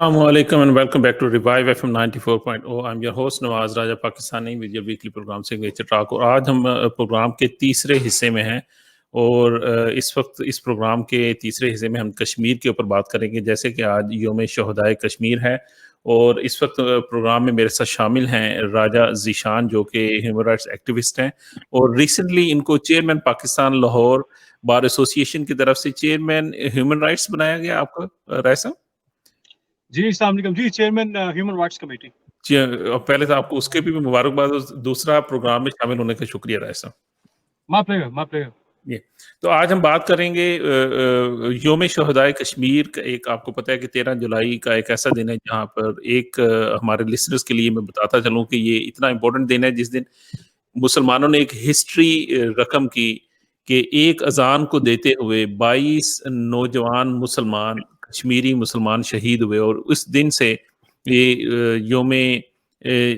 Assalamualaikum and welcome back to Revive FM 94.0. I'm your host Nawaz Raja Pakistani with your weekly program Signature Talk। और आज हम programme के तीसरे हिस्से में हैं और इस वक्त इस प्रोग्राम के तीसरे हिस्से में हम कश्मीर के ऊपर बात करेंगे। जैसे कि आज योम शहदाए कश्मीर है और इस वक्त प्रोग्राम में मेरे साथ शामिल हैं राजा ज़ीशान जो कि ह्यूमन राइट्स एक्टिविस्ट हैं और रिसेंटली इनको chairman Pakistan Lahore bar association की तरफ से चेयरमैन ह्यूमन राइट्स बनाया गया। आपका राय साहब? जी अस्सलाम वालेकुम जी, चेयरमैन ह्यूमन राइट्स कमेटी। पहले तो आपको उसके भी मुबारकबाद और दूसरा प्रोग्राम में शामिल होने का शुक्रिया राय साहब। My pleasure. ये तो आज हम बात करेंगे योम शहदाए कश्मीर का। एक आपको पता है कि 13 जुलाई का एक ऐसा दिन है जहां पर एक हमारे लिसनर्स के लिए मैं बताता चलूं कि ये इतना इम्पोर्टेंट दिन है जिस दिन मुसलमानों ने एक हिस्ट्री रकम की कि एक अजान को देते हुए 22 नौजवान मुसलमान कश्मीरी मुसलमान शहीद हुए और उस दिन से ये योम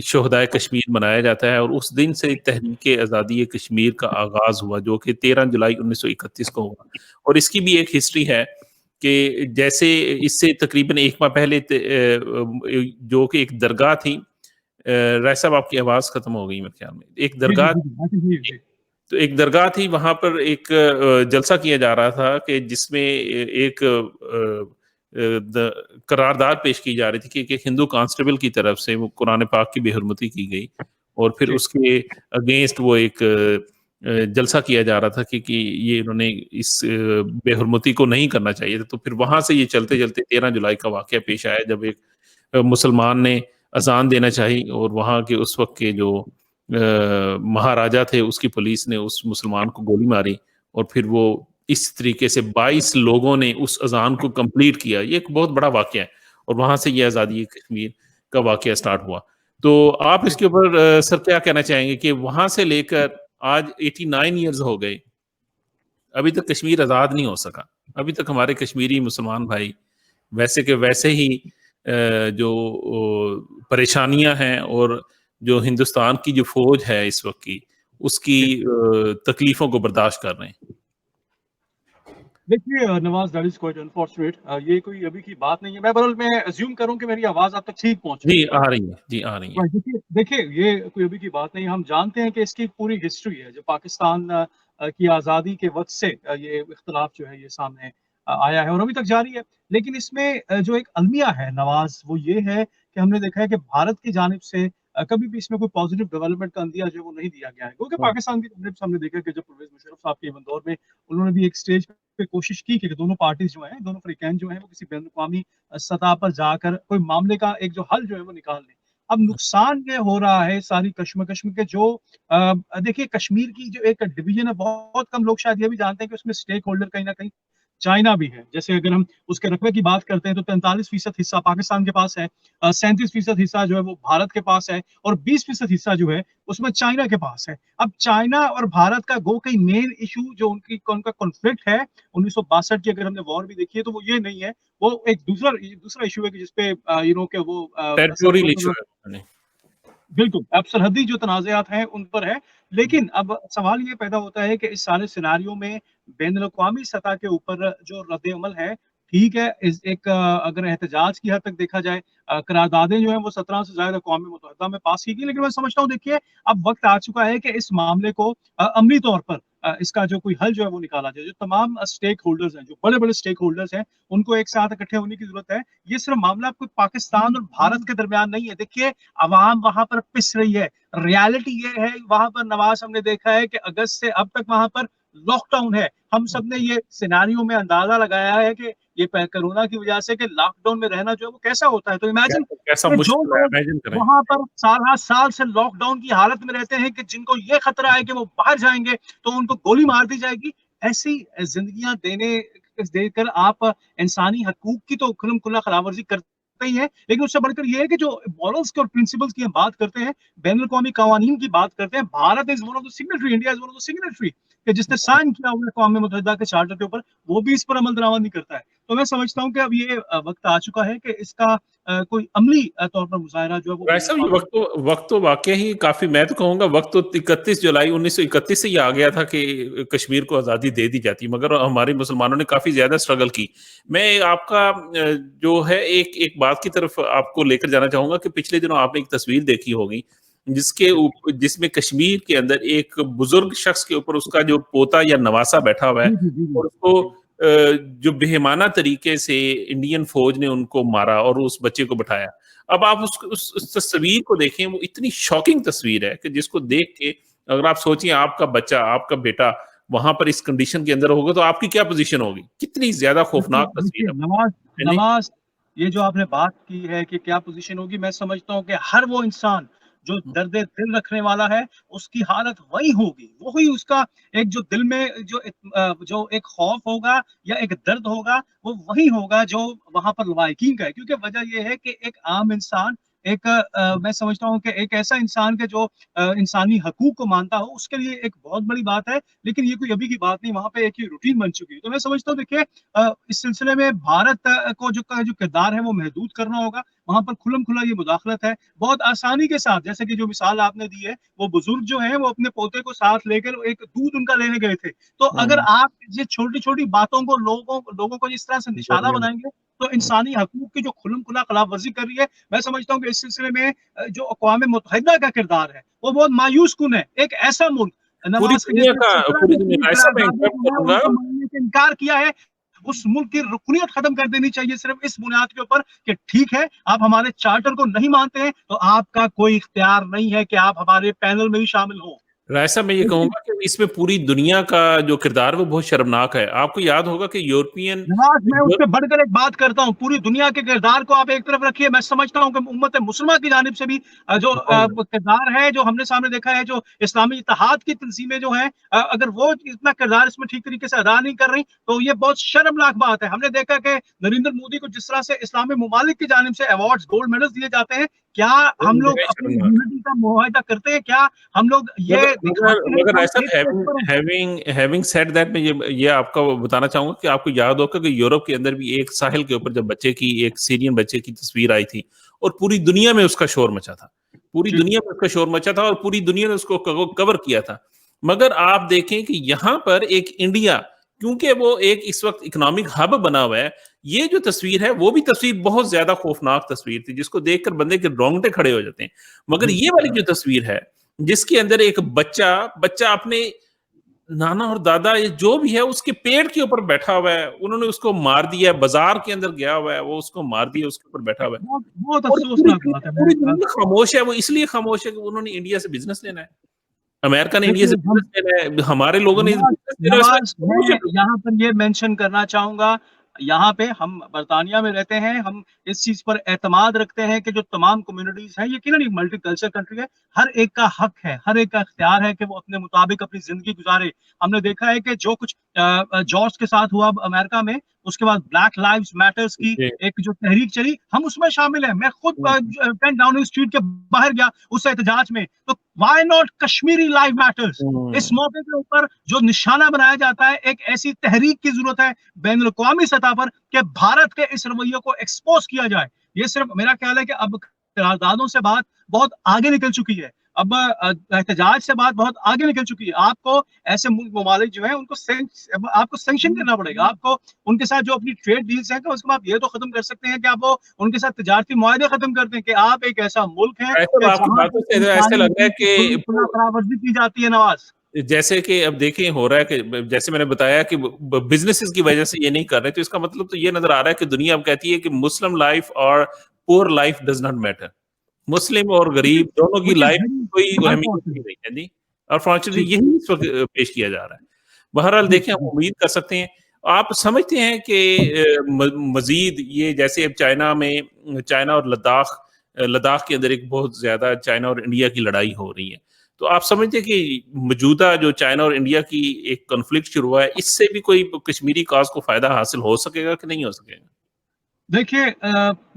शहदाए कश्मीर मनाया जाता है और उस दिन से तहरीक आज़ादी कश्मीर का आगाज़ हुआ जो कि 13 जुलाई 1931 को हुआ। और इसकी भी एक हिस्ट्री है कि जैसे इससे तकरीबन एक माह पहले जो कि एक दरगाह थी, राय साहब आपकी आवाज़ ख़त्म हो गई मेरे ख्याल में। एक दरगाह तो एक दरगाह थी, वहाँ पर एक जलसा किया जा रहा था कि जिसमें एक करारदाद पेश की जा रही थी कि एक हिंदू कांस्टेबल की तरफ से वो कुरान पाक की बेहुरमती की गई और फिर उसके अगेंस्ट वो एक जलसा किया जा रहा था कि ये इन्होंने इस बेहुरमती को नहीं करना चाहिए था। तो फिर वहां से ये चलते चलते 13 जुलाई का वाकया पेश आया जब एक मुसलमान ने अजान देना चाहिए और वहां के उस वक्त के जो महाराजा थे उसकी पुलिस ने उस मुसलमान को गोली मारी और फिर वो इस तरीके से 22 लोगों ने उस अजान को कंप्लीट किया। ये एक बहुत बड़ा वाकया है और वहां से ये आज़ादी कश्मीर का वाकया स्टार्ट हुआ। तो आप इसके ऊपर सर क्या कहना चाहेंगे कि वहां से लेकर आज 89 ईयर्स हो गए, अभी तक कश्मीर आज़ाद नहीं हो सका। अभी तक हमारे कश्मीरी मुसलमान भाई वैसे के वैसे ही जो परेशानियां हैं और जो हिंदुस्तान की जो फौज है इस वक्त की उसकी तकलीफों को बर्दाश्त कर रहे हैं। देखिए Nawaz, that is quite unfortunate. ये कोई अभी की बात नहीं है। मैं अज्यूम करूं कि मेरी आवाज आप तक ठीक पहुंच रही है। जी आ रही है, जी आ रही है। देखिए ये कोई अभी की बात नहीं। हम जानते हैं कि इसकी पूरी हिस्ट्री है। जो पाकिस्तान की आज़ादी के वक्त से ये इख्तलाफ जो है ये सामने आया है और अभी तक जारी है। लेकिन इसमें जो एक अलमिया है नवाज, वो ये है कि हमने देखा है कि भारत की जानिब से कभी भी इसमें कोई पॉजिटिव डेवलपमेंट का अंदिया जो है वो नहीं दिया गया है। क्योंकि पाकिस्तान की जानिब से हमने देखा कि जब परवेज मुशर्रफ साहब के दौर में उन्होंने भी एक स्टेज पे कोशिश की कि दोनों पार्टीज जो हैं, दोनों फ्रीकैन जो हैं, वो किसी बैनुल-अक़वामी सतह पर जाकर कोई मामले का एक जो हल जो है वो निकाल लें। अब नुकसान ये हो रहा है सारी कश्मकश में कि जो देखिए कश्मीर की जो एक डिवीजन है, बहुत कम लोग शायद ये भी जानते हैं कि उसमें स्टेक होल्डर कहीं ना कहीं चाइना भी है। जैसे अगर हम उसके रकबे की बात करते हैं तो 43% हिस्सा पाकिस्तान के पास है, 37% हिस्सा जो है वो भारत के पास है और 20% हिस्सा जो है उसमें चाइना के पास है। अब चाइना और भारत का गो कई मेन इशू जो उनका कॉन्फ्लिक्ट है 1962 की, अगर हमने वॉर भी देखी है तो वो ये नहीं है, वो एक दूसरा इशू है कि जिसपे यू नो के वो टेरिटोरियल इशू है। बिल्कुल, अब सरहदी जो तनाज़ात हैं उन पर है। लेकिन अब सवाल ये पैदा होता है कि इस सारे सिनेरियो में बैनुल-अक़वामी सतह के ऊपर जो रद्द-ए-अमल है, ठीक है, इस एक अगर एहतजाज की हद तक देखा जाए, करारदादें जो हैं वो 17 से ज़्यादा अक़वाम मुत्तहिदा में पास की गई। लेकिन मैं समझता हूँ देखिए अब वक़्त आ चुका है कि इस मामले को अमली तौर पर इसका जो कोई हल जो है वो निकाला जाए। जो तमाम स्टेक होल्डर्स हैं, जो बड़े-बड़े स्टेक होल्डर्स हैं, उनको एक साथ इकट्ठे होने की ज़रूरत है। ये सिर्फ मामला कोई पाकिस्तान और भारत के दरमियान नहीं है। देखिए अवाम वहां पर पिस रही है। रियलिटी ये है वहां पर नवाज, हमने देखा है कि अगस्त से अब तक वहां पर लॉकडाउन है। हम सब ने ये सिनारियो में अंदाजा लगाया है कि ये कोरोना की वजह से कि लॉकडाउन में रहना जो है वो कैसा होता है। तो इमेजिन कैसा जो मुश्किल है, लोग इमेजिन करें। वहां पर साल हर साल से लॉकडाउन की हालत में रहते हैं कि जिनको ये खतरा है कि वो बाहर जाएंगे तो उनको गोली मार दी जाएगी। ऐसी जिंदगियां देकर आप इंसानी हकूक की तो खुल्म खुला खिलाफवर्जी करते ही है। लेकिन उससे बढ़कर ये है कि जो मॉरल्स के और प्रिंसिपल्स की हम बात करते हैं, बैनुल-अक़वामी कवानीन की बात करते हैं, Bharat is one of the signatory, India is one of the signatory कि जिसने साइन किया हुआ है अक़वाम मुत्तहिदा के चार्टर के ऊपर, वो भी इस पर अमल दरामद नहीं करता है। تو میں سمجھتا ہوں کہ اب یہ وقت آ چکا ہے کہ اس کا کوئی عملی طور پر مظاہرہ جو ہے وہ ویسے بھی وقت تو واقعی ہی کافی، میں تو کہوں گا وقت تو 31 جولائی 1931 سے ہی آ گیا تھا کہ کشمیر کو آزادی دے دی جاتی، مگر ہمارے مسلمانوں نے کافی زیادہ اسٹرگل کی۔ میں آپ کا جو ہے ایک بات کی طرف آپ کو لے کر جانا چاہوں گا کہ پچھلے دنوں آپ نے ایک تصویر دیکھی ہوگی جس میں کشمیر کے اندر ایک بزرگ شخص کے اوپر اس کا جو پوتا یا نواسا بیٹھا ہوا ہے، جی جی جی اور اس جی کو جو بہیمانہ طریقے سے انڈین فوج نے ان کو مارا اور اس بچے کو بٹھایا۔ اب آپ اس تصویر کو دیکھیں، وہ اتنی شاکنگ تصویر ہے کہ جس کو دیکھ کے اگر آپ سوچیں آپ کا بچہ، آپ کا بیٹا وہاں پر اس کنڈیشن کے اندر ہوگا تو آپ کی کیا پوزیشن ہوگی؟ کتنی زیادہ خوفناک تصویر دیکھیے ہے نواز ہے نہیں؟ نواز یہ جو آپ نے بات کی ہے کہ کیا پوزیشن ہوگی، میں سمجھتا ہوں کہ ہر وہ انسان جو درد دل رکھنے والا ہے اس کی حالت وہی ہوگی، وہی اس کا ایک جو دل میں جو ایک خوف ہوگا یا ایک درد ہوگا وہ وہی ہوگا جو وہاں پر لوائقین کا ہے، کیونکہ وجہ یہ ہے کہ ایک عام انسان ایک میں سمجھتا ہوں کہ ایک ایسا انسان کے جو انسانی حقوق کو مانتا ہو اس کے لیے ایک بہت بڑی بات ہے، لیکن یہ کوئی ابھی کی بات نہیں، وہاں پہ ایک ہی روٹین بن چکی ہے۔ تو میں سمجھتا ہوں دیکھیے اس سلسلے میں بھارت کو جو کردار ہے وہ محدود کرنا ہوگا، وہاں پر کھلم کھلا یہ مداخلت ہے بہت آسانی کے ساتھ، جیسے کہ جو مثال آپ نے دی ہے وہ بزرگ جو ہیں وہ اپنے پوتے کو ساتھ لے کر ایک دودھ ان کا لینے گئے تھے، تو اگر آپ یہ چھوٹی چھوٹی باتوں کو لوگوں کو اس طرح سے نشانہ بنائیں گے تو انسانی حقوق کی جو کھلم کھلا خلاف ورزی کر رہی ہے، میں سمجھتا ہوں کہ اس سلسلے میں جو اقوام متحدہ کا کردار ہے وہ بہت مایوس کن ہے۔ ایک ایسا ملک پوری نواز کے دنیا جیسے کا 17 پوری نے دنیا پوری کا ایسا میں قراردادوں انٹرپٹ کو ہے کروں ان گا۔ کو ماننے سے انکار کیا ہے، اس ملک کی رکنیت ختم کر دینی چاہیے صرف اس بنیاد کے اوپر کہ ٹھیک ہے آپ ہمارے چارٹر کو نہیں مانتے ہیں تو آپ کا کوئی اختیار نہیں ہے کہ آپ ہمارے پینل میں بھی شامل ہوں۔ رائسا میں یہ کہوں گا کہ اس میں پوری دنیا کا جو کردار ہے وہ بہت شرمناک ہے۔ آپ کو یاد ہوگا کہ یورپین نواز میں اس پہ بڑھ کر ایک بات کرتا ہوں، پوری دنیا کے کردار کو آپ ایک طرف رکھیے، میں سمجھتا ہوں کہ امت مسلمہ کی جانب سے بھی جو کردار ہے جو ہم نے سامنے دیکھا ہے، جو اسلامی اتحاد کی تنظیمیں جو ہیں اگر وہ اتنا کردار اس میں ٹھیک طریقے سے ادا نہیں کر رہی تو یہ بہت شرمناک بات ہے۔ ہم نے دیکھا کہ نریندر مودی کو جس طرح سے اسلامی ممالک کی جانب سے ایوارڈز گولڈ میڈلز دیے جاتے ہیں، کیا ہم لوگ انتہائی اپنی شرمناک ہے۔ یونٹی کا معاہدہ کرتے ہیں؟ کیا ہم لوگ یہ دکھاتے ہیں مگر کہ ہم ایسا ایک پیج پر ہیں؟ ہیونگ سیڈ دیٹ میں یہ آپ کو بتانا چاہوں گا کہ آپ کو یاد ہوگا کہ یورپ کے اندر بھی ایک ساحل کے اوپر جب بچے کی، ایک سیرین بچے کی تصویر آئی تھی اور پوری دنیا میں اس کا شور مچا تھا، پوری جی دنیا میں اس کا شور مچا تھا اور پوری دنیا نے اس کو کور کیا تھا۔ مگر آپ دیکھیں کہ یہاں پر ایک انڈیا، کیونکہ وہ ایک اس وقت اکنامک ہب بنا ہوا ہے، یہ جو تصویر ہے وہ بھی تصویر بہت زیادہ خوفناک تصویر تھی جس کو دیکھ کر بندے کے رونگٹے کھڑے ہو جاتے ہیں۔ مگر یہ والی جو تصویر ہے جس کے اندر ایک بچہ اپنے نانا اور دادا جو بھی ہے اس کے پیٹ کے اوپر بیٹھا ہوا ہے، انہوں نے اس کو مار دیا ہے، بازار کے اندر گیا ہوا ہے، وہ اس کو مار دیا، اس کے اوپر بیٹھا ہوا ہے بہت بہت اور افسوسناک بات ہے۔ پوری دنیا خاموش ہے۔ وہ اس لیے خاموش ہے کہ انہوں نے انڈیا سے بزنس لینا ہے، امریکہ نے انڈیا دیکھیے سے ہم بزنس لینا ہے، ہمارے لوگوں نے نواز بزنس لینا ہے، اس لیے نواز خاموش میں ہے۔ یہاں پر یہ مینشن کرنا چاہوں گا، یہاں پہ ہم برطانیہ میں رہتے ہیں، ہم اس چیز پر اعتماد رکھتے ہیں کہ جو تمام کمیونٹیز ہیں، یقیناً ایک ملٹی کلچر کنٹری ہے، ہر ایک کا حق ہے، ہر ایک کا اختیار ہے کہ وہ اپنے مطابق اپنی زندگی گزارے۔ ہم نے دیکھا ہے کہ جو کچھ جارج کے ساتھ ہوا امریکہ میں، اس کے بعد بلیک لائیوز میٹرز کی جی۔ ایک جو تحریک چلی، ہم اس میں شامل ہیں۔ میں خود 10 ڈاؤننگ اسٹریٹ کے باہر گیا اس احتجاج میں، تو why not Kashmiri life matters? اس موقع کے اوپر جو نشانہ بنایا جاتا ہے، ایک ایسی تحریک کی ضرورت ہے بین الاقوامی سطح پر کہ بھارت کے اس رویے کو ایکسپوز کیا جائے۔ یہ صرف میرا خیال ہے کہ اب قراردادوں سے بات بہت آگے نکل چکی ہے، اب احتجاج سے بات بہت آگے نکل چکی ہے۔ آپ کو ایسے ملک ممالک جو ہیں ان کو آپ کو سینکشن کرنا پڑے گا، آپ کو ان کے ساتھ جو اپنی ٹریڈ ڈیلز ہیں تو اس کو آپ یہ تو ختم کر سکتے ہیں کہ آپ وہ ان کے ساتھ تجارتی معاہدے ختم کرتے ہیں کہ آپ ایک ایسا ملک ہے ایسا کہ آپ کی جہاں باتوں پر سے ایسا انسانی لگ رہا ہے حقوق کی کہ خلاف ورزی کی جاتی ہے۔ نواز جیسے کہ اب دیکھیں ہو رہا ہے کہ جیسے میں نے بتایا کہ بزنسز کی وجہ سے یہ نہیں کر رہے، تو اس کا مطلب تو یہ نظر آ رہا ہے کہ دنیا اب کہتی ہے کہ مسلم لائف اور پور لائف ڈز ناٹ میٹر، مسلم اور غریب دونوں کی لائف کوئی اہمیت نہیں رہی ہے جی، اور فارچونیٹلی جی یہی اس وقت پیش کیا جا رہا ہے۔ بہرحال جی دیکھیں، ہم امید کر سکتے ہیں۔ آپ سمجھتے ہیں کہ مزید یہ جیسے اب چائنا اور لداخ کے اندر ایک بہت زیادہ چائنا اور انڈیا کی لڑائی ہو رہی ہے، تو آپ سمجھتے ہیں کہ موجودہ جو چائنا اور انڈیا کی ایک کنفلکٹ شروع ہوا ہے، اس سے بھی کوئی کشمیری کاز کو فائدہ حاصل ہو سکے گا کہ نہیں ہو سکے گا؟ دیکھیے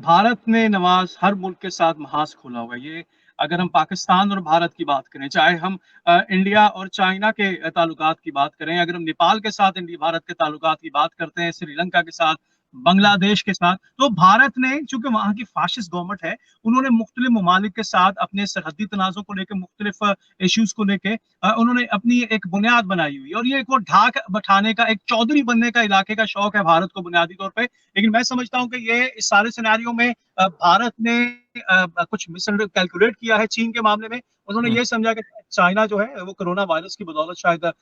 بھارت نے نواز ہر ملک کے ساتھ محاذ کھولا ہوا ہے۔ یہ اگر ہم پاکستان اور بھارت کی بات کریں، چاہے ہم انڈیا اور چائنا کے تعلقات کی بات کریں، اگر ہم نیپال کے ساتھ بھارت کے تعلقات کی بات کرتے ہیں، سری لنکا کے ساتھ बांग्लादेश के साथ। तो भारत ने, चूंकि वहां की फाशिस्ट गवर्नमेंट है, उन्होंने मुख्तलिफ ममालिक के साथ अपने सरहदी तनाज़ों को लेकर, मुख्तलिफ इश्यूज को लेकर उन्होंने अपनी एक बुनियाद बनाई हुई, और ये एक वो ढाक बैठाने का, एक चौधरी बनने का इलाके का शौक है भारत को बुनियादी तौर पे। लेकिन मैं समझता हूँ कि ये इस सारे सिनेरियो में भारत ने कुछ मिस कैलकुलेट किया है चीन के मामले में। उन्होंने ये समझा कि चाइना जो है वो कोरोना वायरस की बदौलत शायद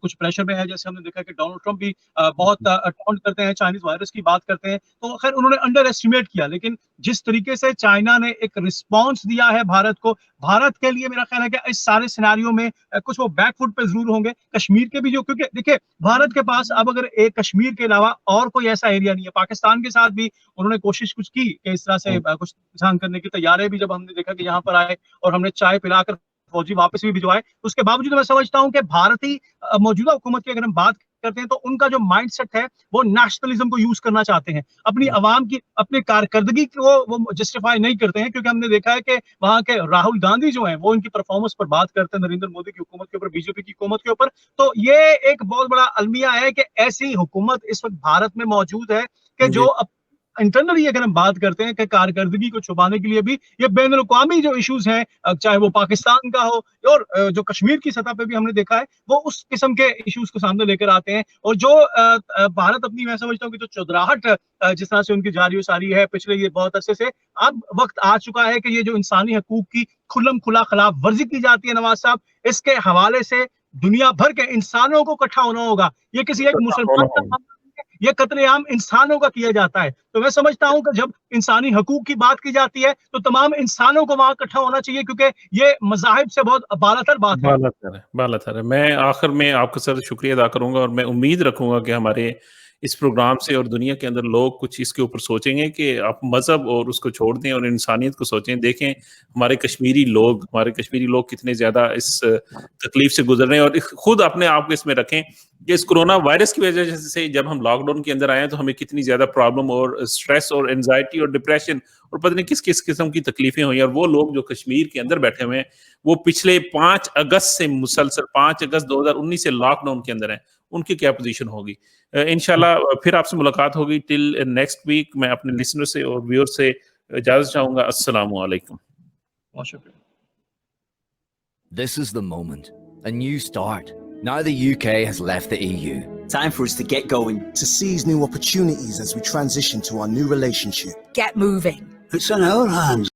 कुछ प्रेशर में है। जैसे हमने देखा कि डोनाल्ड ट्रंप भी बहुत टॉन्ट करते हैं, चाइनीज वायरस की बात करते हैं, तो खैर उन्होंने अंडर एस्टिमेट किया। लेकिन जिस तरीके से चाइना ने एक रिस्पांस दिया है भारत को, भारत के लिए मेरा ख्याल है कि इस सारे सिनेरियो में कुछ वो बैकफुट पे जरूर होंगे। कश्मीर के भी जो, क्योंकि देखिए भारत के पास अब अगर एक कश्मीर के अलावा और कोई ऐसा एरिया नहीं है। पाकिस्तान के साथ भी उन्होंने कोशिश कुछ की कि इस तरह से कुछ इंतजाम करने की तैयारी भी, जब हमने देखा कि यहाँ पर आए और हमने चाय पिलाकर फौजी वापस भी भिजवाए, उसके बावजूद मैं समझता हूं कि भारतीय मौजूदा हुकूमत की अगर हम बात करते हैं तो उनका जो माइंडसेट है वो नेशनलिज्म को यूज करना चाहते हैं, अपनी आवाम की अपनी कारकर्दगी को वो जस्टिफाई नहीं करते हैं। क्योंकि हमने देखा है कि वहां के राहुल गांधी जो हैं वो इनकी परफॉर्मेंस पर बात करते हैं, नरेंद्र मोदी की हुकूमत के ऊपर, बीजेपी की हुकूमत के ऊपर। तो ये एक बहुत बड़ा अलमिया है कि ऐसी हुकूमत इस वक्त भारत में मौजूद है कि जो इंटरनली अगर हम बात करते हैं कि कारकर्दगी को छुपाने के लिए भी ये बैन अवी जो इश्यूज हैं, चाहे वो पाकिस्तान का हो और जो कश्मीर की सतह पे भी हमने देखा है, वो उस किस्म के इश्यूज को सामने लेकर आते हैं। और जो भारत अपनी, मैं समझता हूँ कि जो चौधराहट जिस तरह से उनकी जारी सारी है पिछले ये बहुत अरसे से, अब वक्त आ चुका है कि ये जो इंसानी हकूक की खुल्लम खुला खिलाफ वर्जी की जाती है नवाज साहब, इसके हवाले से दुनिया भर के इंसानों को इकट्ठा होना होगा। ये किसी एक मुसलमान का, ये कत्लेआम इंसानों का किया जाता है। तो मैं समझता हूं कि जब इंसानी हकूक की बात की जाती है तो तमाम इंसानों को वहां इकट्ठा होना चाहिए, क्योंकि ये मज़ाहिब से बहुत बालातर बात है। बालातर है। मैं आखिर में आपका सर शुक्रिया अदा करूंगा और मैं उम्मीद रखूंगा कि हमारे इस प्रोग्राम से और दुनिया के अंदर लोग कुछ इसके ऊपर सोचेंगे कि आप मजहब और उसको छोड़ दें और इंसानियत को सोचें। देखें हमारे कश्मीरी लोग कितने ज्यादा इस तकलीफ से गुजर रहे हैं, और खुद अपने आप को इसमें रखें कि इस कोरोना वायरस की वजह से जब हम लॉकडाउन के अंदर आए तो हमें कितनी ज्यादा प्रॉब्लम और स्ट्रेस और एंजाइटी और डिप्रेशन और पता नहीं किस किस किस्म की तकलीफें हुई। और वो लोग जो कश्मीर के अंदर बैठे हुए हैं वो पिछले 5 अगस्त से मुसलसल 5 अगस्त 2019 से लॉकडाउन के अंदर हैं, उनकी क्या पोजीशन होगी। इंशाल्लाह फिर आपसे मुलाकात होगी। टिल नेक्स्ट वीक मैं अपने लिसनर से और व्यूअर से इजाजत चाहूंगा। अस्सलामु अलैकुम। बहुत शुक्रिया। This is the moment. A new start. Now the UK has left the EU. Time for us to get going. To seize new opportunities as we transition to our new relationship. Get moving. It's on our hands.